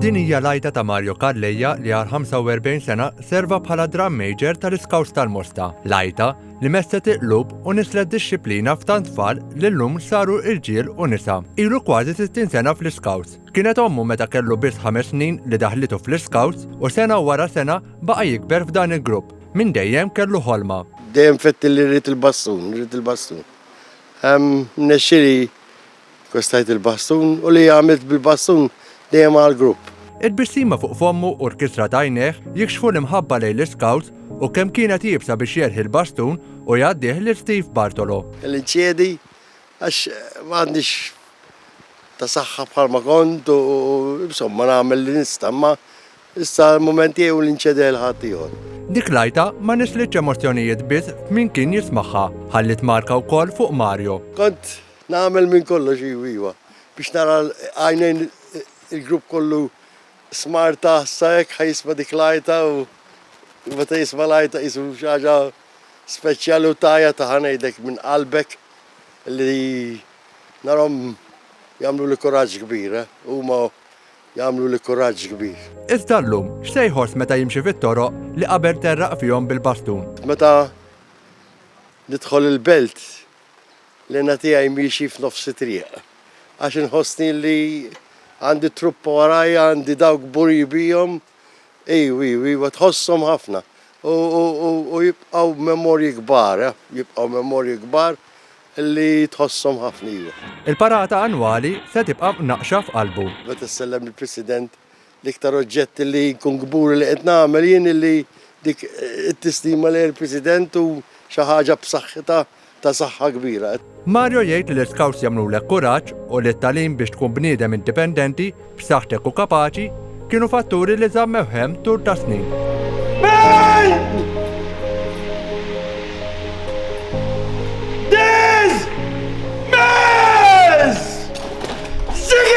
Din hija lajta ta' Mario Carleja li għal 45 sena serva bħala drum major tal-Scouts tal-Mosta. Lajta li messet iqlub u nislet disċiplina f'tant tfal li llum saru irġiel u nisa. Ilu kważi 60 sena fl-Scouts. Kienet ommu meta kellu biss 5 snin li daħlitu fl-Scouts u sena wara sena baqa' jikber f'dan il-grupp. Min dejjem kellu ħolma. Dejjem fetti li rrid il-bastun. Nexxiri kostajt il-bastun u li għamilt bil-bastun dejjem għal-grupp. Il-bissima fuq fommu u l-kisra tajneħ jikxfu l-imħabba lej l-Scouts u kemm kienet jibsa biex jerħi l-bastun u jgħaddih lil Steve Bartolo. L-inċedi għax m'għandix ta' saħħa bħalma kont u insomma nagħmel li nista' ma issa l-moment jew l-inċedi l-ħadd ieħor. Dik lajta ma nislitx emozjonijiet biss min kien jismaħħa, ħallit marka wkoll fuq Mario. Kont nagħmel minn kollox iwa biex nara għajnejn il-grupp kollu smarta sajek ħajisma dik lajta u meta jisma lajta jisu xaġa speċjali u tajja ta' ħanejdek minn qalbek li narom jagħmlu li kuraġġ kbir, huma jagħmlu li kuraġġ kbir. Iżda llum x'se jħoss meta jimxi fit-toroq li qabel terraq fihom bil-bastun. Meta nidħol il-belt li tiegħi miexi f'nofs it-triq għax inħossni li għandi truppa warajja, għandi dawk buri bijom, wa tħossom ħafna. U jibqaw memorji kbar, li tħossom ħafna iwa. Il-parata annwali se tibqa' naqxa f'qalbu. Meta sellem il-President l-iktar oġġett li jkun gbur li qed nagħmel jien li dik it-tistima li l-President u xi ħaġa b'saħħitha ta' saħħa kbira. Mario jgħid li l-Scouts jagħmlulek kuraġġ u li t-tagħlim biex tkun bniedem indipendenti, b'saħħtek u kapaċi kienu fatturi li żammew hemm tul ta' snin. Sigi!